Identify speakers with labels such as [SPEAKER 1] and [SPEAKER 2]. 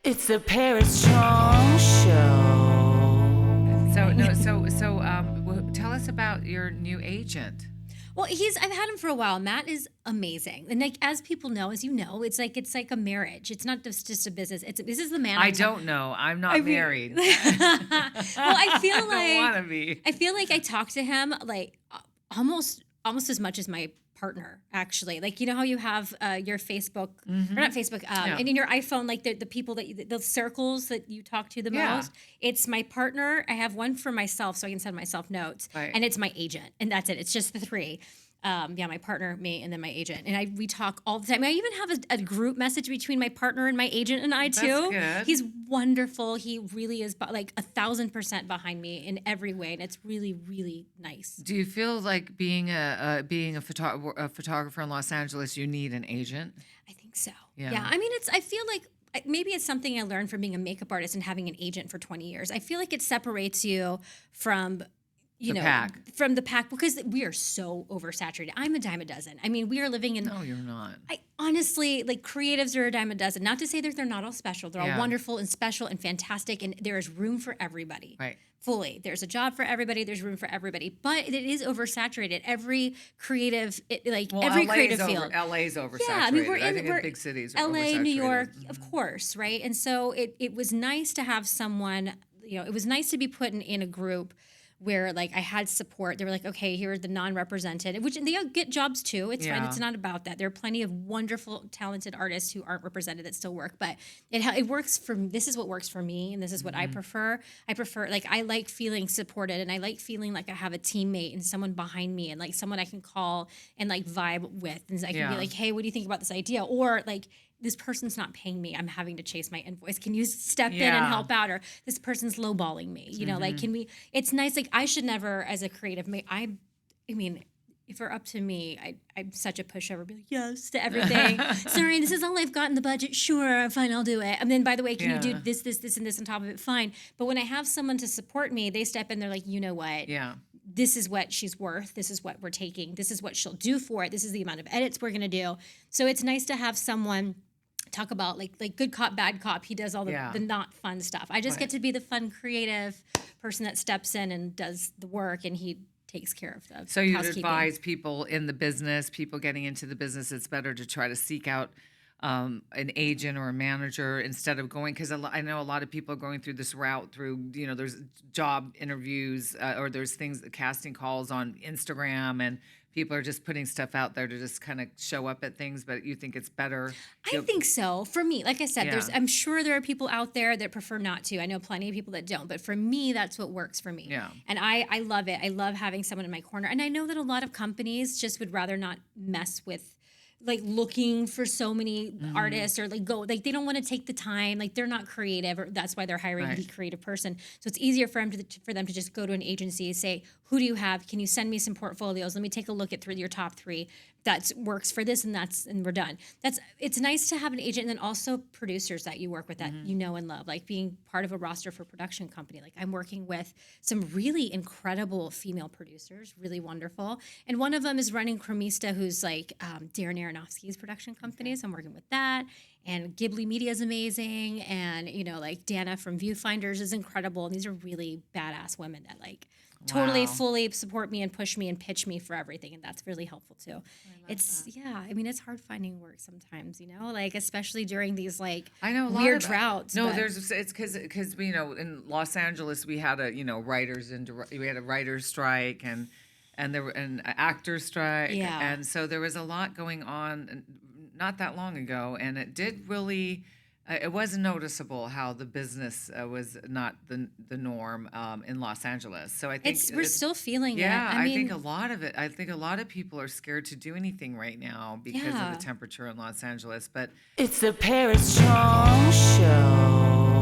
[SPEAKER 1] It's the Paris Chong Show.
[SPEAKER 2] Tell us about your new agent.
[SPEAKER 3] Well, I've had him for a while. Matt is amazing. And like, as people know, as you know, it's like a marriage. It's not just a business. This is the man.
[SPEAKER 2] I don't know. I'm not married.
[SPEAKER 3] Well, I feel like
[SPEAKER 2] I don't want to be.
[SPEAKER 3] I feel like I talk to him like almost as much as my partner, actually. Like, you know how you have your Facebook, or not Facebook, and in your iPhone, like the people the circles that you talk to the most. It's my partner. I have one for myself so I can send myself notes.
[SPEAKER 2] Right.
[SPEAKER 3] And it's my agent. And that's it. It's just the three. My partner, me, and then my agent. And we talk all the time. I even have a group message between my partner and my agent and I, too.
[SPEAKER 2] That's good.
[SPEAKER 3] He's wonderful. He really is like 1,000% behind me in every way. And it's really, really nice.
[SPEAKER 2] Do you feel like being a photographer in Los Angeles, you need an agent?
[SPEAKER 3] I think so.
[SPEAKER 2] Yeah.
[SPEAKER 3] I mean, I feel like maybe it's something I learned from being a makeup artist and having an agent for 20 years. I feel like it separates you from from the pack, because we are so oversaturated. I'm a dime a dozen. I mean, we are living in.
[SPEAKER 2] No, you're not.
[SPEAKER 3] I honestly, like, creatives are a dime a dozen. Not to say that they're not all special. They're all wonderful and special and fantastic, and there is room for everybody.
[SPEAKER 2] Right.
[SPEAKER 3] Fully. There's a job for everybody. There's room for everybody. But it is oversaturated. Every creative, every creative field.
[SPEAKER 2] LA's oversaturated.
[SPEAKER 3] Yeah, I mean,
[SPEAKER 2] I think in big cities are
[SPEAKER 3] LA,
[SPEAKER 2] oversaturated.
[SPEAKER 3] New York, of course, right? And so it was nice to have someone, it was nice to be put in a group where, like, I had support. They were like, okay, here are the non-represented, which they get jobs too. It's fine. It's not about that. There are plenty of wonderful, talented artists who aren't represented that still work, but it works this is what works for me, and this is what I prefer. I like feeling supported, and I like feeling like I have a teammate and someone behind me, and like someone I can call and like vibe with, and I can be like, hey, what do you think about this idea? Or like, this person's not paying me. I'm having to chase my invoice. Can you step in and help out? Or this person's lowballing me. Like, can we? It's nice. Like, I should never, as a creative, I mean, if it were up to me, I'm such a pushover. Be like, yes to everything. Sorry, this is all I've got in the budget. Sure, fine, I'll do it. And then, by the way, can you do this, and this on top of it? Fine. But when I have someone to support me, they step in. They're like, you know what?
[SPEAKER 2] Yeah.
[SPEAKER 3] This is what she's worth. This is what we're taking. This is what she'll do for it. This is the amount of edits we're going to do. So it's nice to have someone talk about like good cop, bad cop. He does all the not fun stuff. I just get to be the fun, creative person that steps in and does the work, and he takes care of the
[SPEAKER 2] So you'd
[SPEAKER 3] housekeeping.
[SPEAKER 2] advise people in the business, people getting into the business, it's better to try to seek out an agent or a manager instead of going, because I know a lot of people are going through this route through, there's job interviews or there's casting calls on Instagram, and people are just putting stuff out there to just kind of show up at things, but you think it's better?
[SPEAKER 3] I think so. For me, like I said, I'm sure there are people out there that prefer not to. I know plenty of people that don't, but for me, that's what works for me.
[SPEAKER 2] Yeah.
[SPEAKER 3] And I love it. I love having someone in my corner. And I know that a lot of companies just would rather not mess with like looking for so many artists, or they don't want to take the time, like they're not creative, or that's why they're hiring the creative person. So it's easier for them to just go to an agency and say, who do you have? Can you send me some portfolios? Let me take a look at your top 3 that works for this, and we're done. It's nice to have an agent, and then also producers that you work with that you know and love, like being part of a roster for a production company. Like, I'm working with some really incredible female producers, really wonderful. And one of them is running Chromista, who's like Darren Aronofsky's production company. So I'm working with that. And Ghibli Media is amazing. And, like Dana from Viewfinders is incredible. And these are really badass women that totally fully support me and push me and pitch me for everything, and that's really helpful too. It's hard finding work sometimes, like especially during these
[SPEAKER 2] I know
[SPEAKER 3] weird droughts.
[SPEAKER 2] No, it's because in Los Angeles we had a writer's strike and there were an actor's strike, and so there was a lot going on not that long ago, and it did really. It was noticeable how the business was not the norm in Los Angeles. So I think
[SPEAKER 3] we're still feeling it.
[SPEAKER 2] Yeah, I think a lot of it. I think a lot of people are scared to do anything right now because of the temperature in Los Angeles. But
[SPEAKER 1] it's the Paris Chong Show.